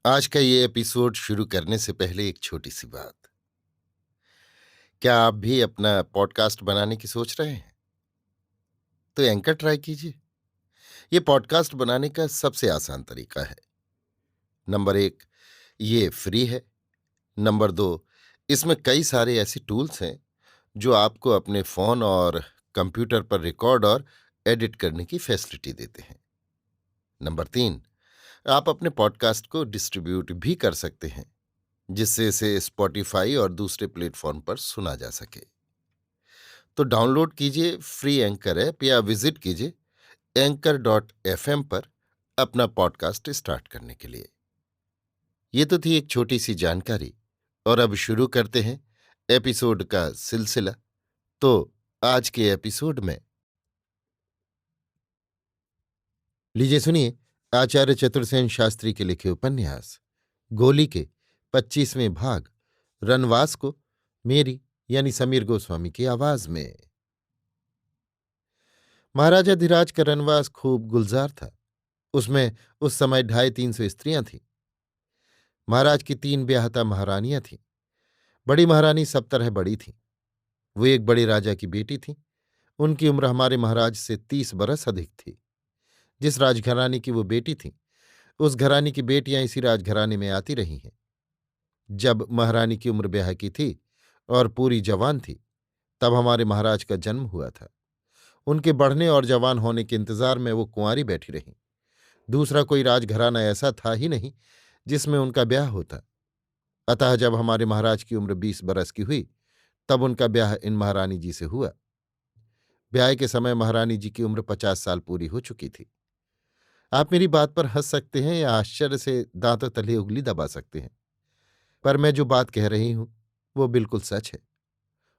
आज का ये एपिसोड शुरू करने से पहले एक छोटी सी बात। क्या आप भी अपना पॉडकास्ट बनाने की सोच रहे हैं? तो एंकर ट्राई कीजिए। ये पॉडकास्ट बनाने का सबसे आसान तरीका है। नंबर एक, ये फ्री है। नंबर दो, इसमें कई सारे ऐसे टूल्स हैं जो आपको अपने फोन और कंप्यूटर पर रिकॉर्ड और एडिट करने की फैसिलिटी देते हैं। नंबर तीन, आप अपने पॉडकास्ट को डिस्ट्रीब्यूट भी कर सकते हैं, जिससे इसे स्पॉटिफाई और दूसरे प्लेटफॉर्म पर सुना जा सके। तो डाउनलोड कीजिए फ्री एंकर ऐप या विजिट कीजिए anchor.fm पर अपना पॉडकास्ट स्टार्ट करने के लिए। ये तो थी एक छोटी सी जानकारी, और अब शुरू करते हैं एपिसोड का सिलसिला। तो आज के एपिसोड में लीजिए सुनिए आचार्य चतुर्सेन शास्त्री के लिखे उपन्यास गोली के 25वें भाग रनवास को मेरी यानी समीर गोस्वामी की आवाज में। महाराजा धीराज का रनवास खूब गुलजार था। उसमें उस समय 250-300 स्त्रियां थीं। महाराज की 3 ब्याहता महारानियां थीं। बड़ी महारानी सब तरह बड़ी थीं। वो एक बड़े राजा की बेटी थीं। उनकी उम्र हमारे महाराज से 30 बरस अधिक थी। जिस राजघराने की वो बेटी थीं, उस घराने की बेटियां इसी राजघराने में आती रही हैं। जब महारानी की उम्र ब्याह की थी और पूरी जवान थी, तब हमारे महाराज का जन्म हुआ था। उनके बढ़ने और जवान होने के इंतजार में वो कुंवारी बैठी रहीं। दूसरा कोई राजघराना ऐसा था ही नहीं जिसमें उनका ब्याह होता। अतः जब हमारे महाराज की उम्र 20 बरस की हुई, तब उनका ब्याह इन महारानी जी से हुआ। ब्याह के समय महारानी जी की उम्र 50 साल पूरी हो चुकी थी। आप मेरी बात पर हंस सकते हैं या आश्चर्य से दांतों तले उंगली दबा सकते हैं, पर मैं जो बात कह रही हूं वो बिल्कुल सच है।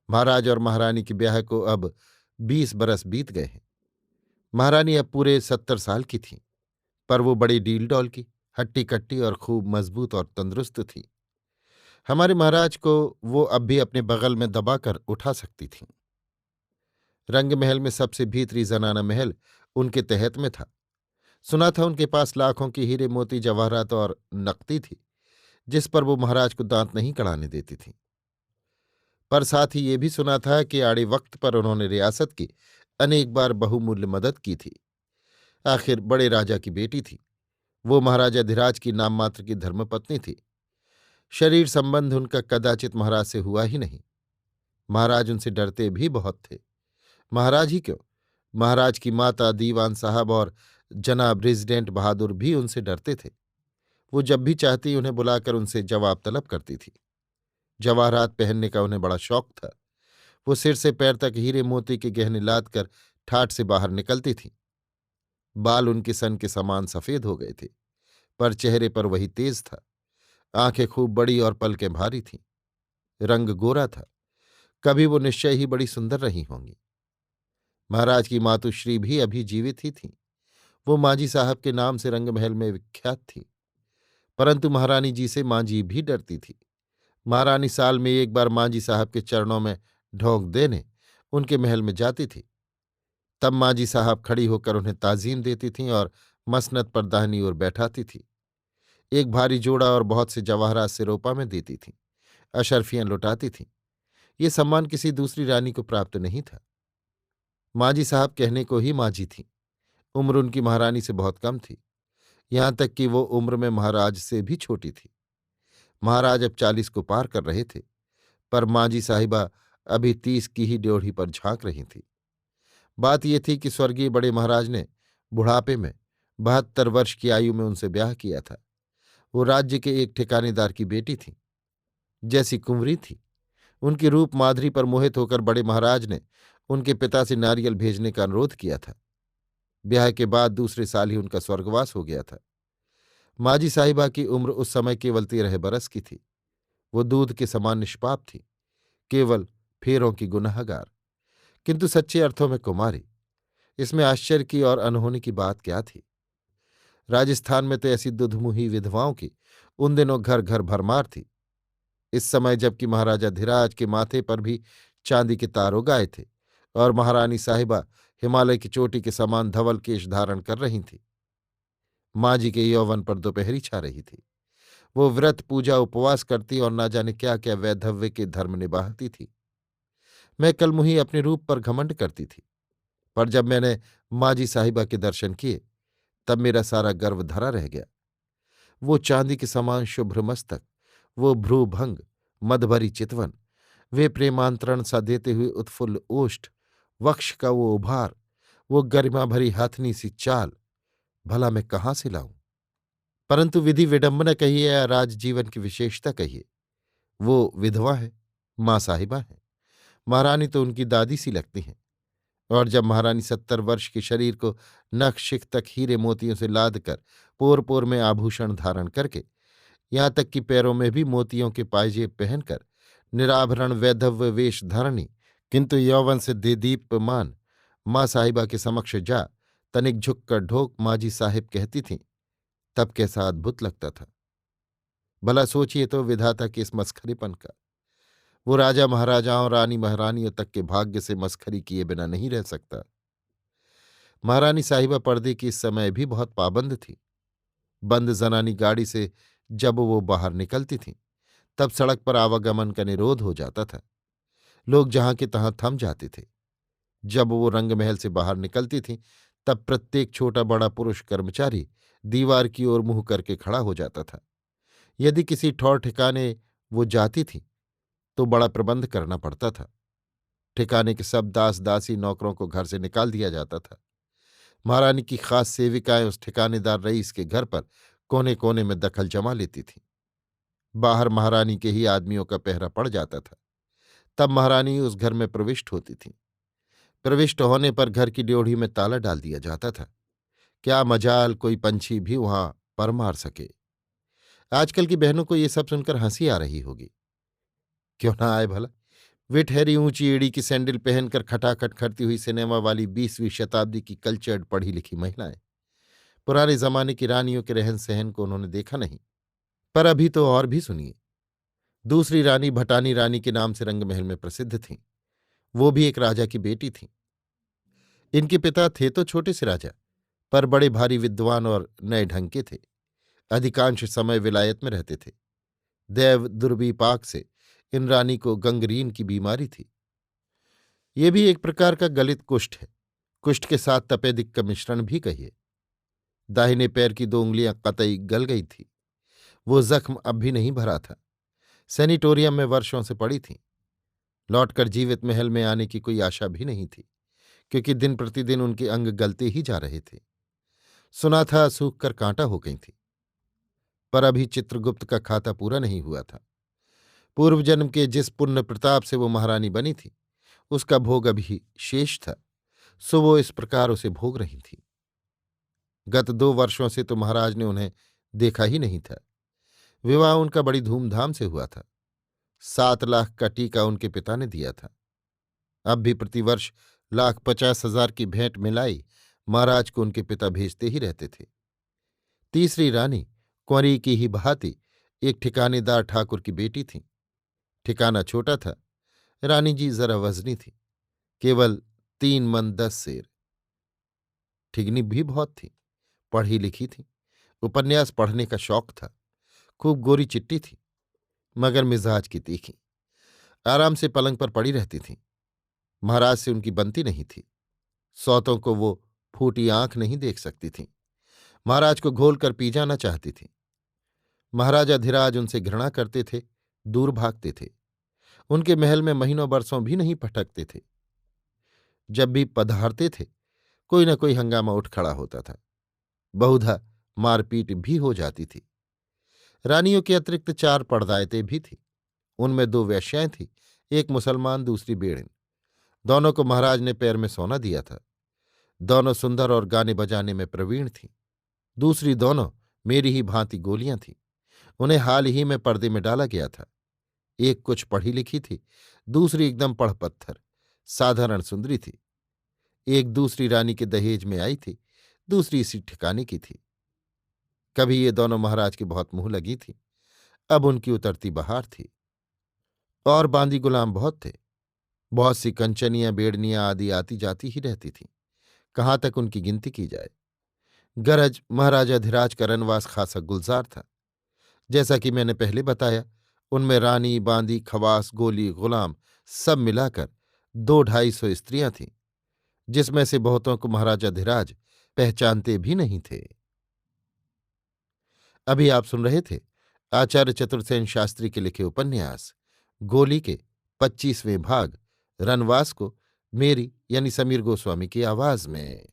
महाराज और महारानी के ब्याह को अब 20 बरस बीत गए हैं। महारानी अब पूरे 70 साल की थीं, पर वो बड़ी डील डॉल की, हट्टी कट्टी और खूब मजबूत और तंदुरुस्त थी। हमारे महाराज को वो अब भी अपने बगल में दबाकर उठा सकती थीं। रंग महल में सबसे भीतरी जनाना महल उनके तहत में था। सुना था उनके पास लाखों की हीरे मोती जवाहरात और नकदी थी, जिस पर वो महाराज को दांत नहीं कढ़ाने देती थीं। पर साथ ही ये भी सुना था कि आड़े वक्त पर उन्होंने रियासत की अनेक बार बहुमूल्य मदद की थी। आखिर बड़े राजा की बेटी थी। वो महाराजा धीराज की नाम मात्र की धर्मपत्नी थी। शरीर संबंध उनका कदाचित महाराज से हुआ ही नहीं। महाराज उनसे डरते भी बहुत थे। महाराज ही क्यों, महाराज की माता दीवान साहब और जनाब रेजिडेंट बहादुर भी उनसे डरते थे। वो जब भी चाहती उन्हें बुलाकर उनसे जवाब तलब करती थी। जवाहरात पहनने का उन्हें बड़ा शौक था। वो सिर से पैर तक हीरे मोती के गहने लाद कर ठाठ से बाहर निकलती थीं। बाल उनके सन के समान सफेद हो गए थे, पर चेहरे पर वही तेज था। आंखें खूब बड़ी और पलकें भारी थीं। रंग गोरा था। कभी वो निश्चय ही बड़ी सुंदर रही होंगी। महाराज की मातुश्री भी अभी जीवित ही थीं। वो मांझी साहब के नाम से रंगमहल में विख्यात थी। परंतु महारानी जी से मांझी भी डरती थी। महारानी साल में एक बार मांझी साहब के चरणों में ढोंक देने उनके महल में जाती थी। तब मांझी साहब खड़ी होकर उन्हें ताजीम देती थीं और मसनद पर दाहिनी ओर बैठाती थी। एक भारी जोड़ा और बहुत से जवाहरात सिरोपा में देती थीं। अशर्फियां लुटाती थीं। ये सम्मान किसी दूसरी रानी को प्राप्त नहीं था। मांझी साहब कहने को ही मांझी थीं। उम्र उनकी महारानी से बहुत कम थी। यहां तक कि वो उम्र में महाराज से भी छोटी थी। महाराज अब 40 को पार कर रहे थे, पर मांझी साहिबा अभी 30 की ही ड्योढ़ी पर झांक रही थी। बात यह थी कि स्वर्गीय बड़े महाराज ने बुढ़ापे में 72 वर्ष की आयु में उनसे ब्याह किया था। वो राज्य के एक ठिकानेदार की बेटी थी, जैसी कुंवरी थी। उनकी रूप माधुरी पर मोहित होकर बड़े महाराज ने उनके पिता से नारियल भेजने का अनुरोध किया था। ब्याह के बाद दूसरे साल ही उनका स्वर्गवास हो गया था। माजी साहिबा की उम्र उस समय केवल 13 बरस की थी। वो दूध के समान निष्पाप थी, केवल फेरों की गुनहगार, किंतु सच्चे अर्थों में कुमारी। इसमें आश्चर्य की और अनहोनी की बात क्या थी। राजस्थान में तो ऐसी दुधमुही विधवाओं की उन दिनों घर घर भरमार थी। इस समय जबकि महाराजा धीराज के माथे पर भी चांदी के तार उगाए थे और महारानी साहिबा हिमालय की चोटी के समान धवल केश धारण कर रही थी, माँ जी के यौवन पर दोपहरी छा रही थी। वो व्रत पूजा उपवास करती और ना जाने क्या क्या वैधव्य के धर्म निभाती थी। मैं कलमुही अपने रूप पर घमंड करती थी, पर जब मैंने माजी साहिबा के दर्शन किए तब मेरा सारा गर्व धरा रह गया। वो चांदी के समान शुभ्र मस्तक, वो भ्रूभंग मदभरी चितवन, वे प्रेमांतरण सा देते हुए उत्फुल्ल ओष्ठ, वक्ष का वो उभार, वो गरिमा भरी हाथनी सी चाल, भला मैं कहाँ से लाऊं? परंतु विधि विडंबना कहिए या राजजीवन की विशेषता कहिए, वो विधवा है, माँ साहिबा है। महारानी तो उनकी दादी सी लगती हैं। और जब महारानी 70 वर्ष के शरीर को नख शिख तक हीरे मोतियों से लाद कर पोर पोर में आभूषण धारण करके, यहाँ तक कि पैरों में भी मोतियों के पायजेब पहनकर निराभरण वैधव्य वेश धारणी, किंतु यौवन से देदीप्यमान माँ साहिबा के समक्ष जा तनिक झुककर ढोक माजी साहिब कहती थीं, तब कैसा अद्भुत लगता था। भला सोचिए तो विधाता के इस मस्खरीपन का। वो राजा महाराजाओं रानी महारानियों तक के भाग्य से मस्खरी किए बिना नहीं रह सकता। महारानी साहिबा पर्दे की इस समय भी बहुत पाबंद थी। बंद जनानी गाड़ी से जब वो बाहर निकलती थीं तब सड़क पर आवागमन का निरोध हो जाता था। लोग जहां के तहां थम जाते थे। जब वो रंगमहल से बाहर निकलती थीं तब प्रत्येक छोटा बड़ा पुरुष कर्मचारी दीवार की ओर मुंह करके खड़ा हो जाता था। यदि किसी ठौर ठिकाने वो जाती थीं तो बड़ा प्रबंध करना पड़ता था। ठिकाने के सब दास दासी नौकरों को घर से निकाल दिया जाता था। महारानी की खास सेविकाएं उस ठिकानेदार रईस के घर पर कोने कोने में दखल जमा लेती थीं। बाहर महारानी के ही आदमियों का पहरा पड़ जाता था। तब महारानी उस घर में प्रविष्ट होती थीं। प्रविष्ट होने पर घर की ड्योढ़ी में ताला डाल दिया जाता था। क्या मजाल कोई पंछी भी वहां पर मार सके। आजकल की बहनों को ये सब सुनकर हंसी आ रही होगी। क्यों ना आए भला। वे ठहरी ऊंची एड़ी की सैंडल पहनकर खटाखट खड़ती हुई सिनेमा वाली 20वीं शताब्दी की कल्चर्ड पढ़ी लिखी महिलाएं। पुराने जमाने की रानियों के रहन सहन को उन्होंने देखा नहीं। पर अभी तो और भी सुनिए। दूसरी रानी भटानी रानी के नाम से रंगमहल में प्रसिद्ध थीं। वो भी एक राजा की बेटी थीं। इनके पिता थे तो छोटे से राजा, पर बड़े भारी विद्वान और नए ढंग के थे। अधिकांश समय विलायत में रहते थे। दैव दुर्विपाक से इन रानी को गंगरीन की बीमारी थी। ये भी एक प्रकार का गलित कुष्ठ है। कुष्ठ के साथ तपेदिक का मिश्रण भी कहिए। दाहिने पैर की 2 उंगलियां कतई गल गई थी। वो जख्म अब भी नहीं भरा था। सेनिटोरियम में वर्षों से पड़ी थी। लौटकर जीवित महल में आने की कोई आशा भी नहीं थी, क्योंकि दिन प्रतिदिन उनके अंग गलते ही जा रहे थे। सुना था सूख कर कांटा हो गई थी। पर अभी चित्रगुप्त का खाता पूरा नहीं हुआ था। पूर्व जन्म के जिस पुण्य प्रताप से वो महारानी बनी थी उसका भोग अभी शेष था, सो वो इस प्रकार उसे भोग रही थी। गत 2 वर्षों से तो महाराज ने उन्हें देखा ही नहीं था। विवाह उनका बड़ी धूमधाम से हुआ था। 7 लाख का टीका उनके पिता ने दिया था। अब भी प्रतिवर्ष 1,50,000 की भेंट मिलाई महाराज को उनके पिता भेजते ही रहते थे। तीसरी रानी कुंवरी की ही भांति एक ठिकानेदार ठाकुर की बेटी थी। ठिकाना छोटा था। रानी जी जरा वजनी थी, केवल 3 मन 10 सेर। ठिगनी भी बहुत थी। पढ़ी लिखी थी। उपन्यास पढ़ने का शौक था। खूब गोरी चिट्टी थी, मगर मिजाज की तीखी। आराम से पलंग पर पड़ी रहती थीं। महाराज से उनकी बनती नहीं थी। सौतों को वो फूटी आंख नहीं देख सकती थीं। महाराज को घोल कर पी जाना चाहती थीं। महाराजा धीराज उनसे घृणा करते थे, दूर भागते थे। उनके महल में महीनों बरसों भी नहीं फटकते थे। जब भी पधारते थे कोई न कोई हंगामा उठ खड़ा होता था। बहुधा मारपीट भी हो जाती थी। रानियों के अतिरिक्त 4 पड़दायतें भी थीं। उनमें 2 वेश्याएं थीं, एक मुसलमान दूसरी बेड़िन। दोनों को महाराज ने पैर में सोना दिया था। दोनों सुंदर और गाने बजाने में प्रवीण थीं। दूसरी दोनों मेरी ही भांति गोलियां थीं। उन्हें हाल ही में पर्दे में डाला गया था। एक कुछ पढ़ी लिखी थी, दूसरी एकदम पढ़-पत्थर साधारण सुंदरी थी। एक दूसरी रानी के दहेज में आई थी, दूसरी इसी ठिकाने की थी। कभी ये दोनों महाराज के बहुत मुंह लगी थी, अब उनकी उतरती बहार थी। और बांदी गुलाम बहुत थे। बहुत सी कंचनियां बेड़नियां आदि आती जाती ही रहती थीं। कहाँ तक उनकी गिनती की जाए। गरज महाराजा धीराज का रनवास खासा गुलजार था। जैसा कि मैंने पहले बताया, उनमें रानी, बांदी, खवास, गोली, गुलाम सब मिलाकर 200-250 स्त्रियां थीं, जिसमें से बहुतों को महाराजा धीराज पहचानते भी नहीं थे। अभी आप सुन रहे थे आचार्य चतुर्सेन शास्त्री के लिखे उपन्यास गोली के 25वें भाग रनवास को मेरी यानी समीर गोस्वामी की आवाज में।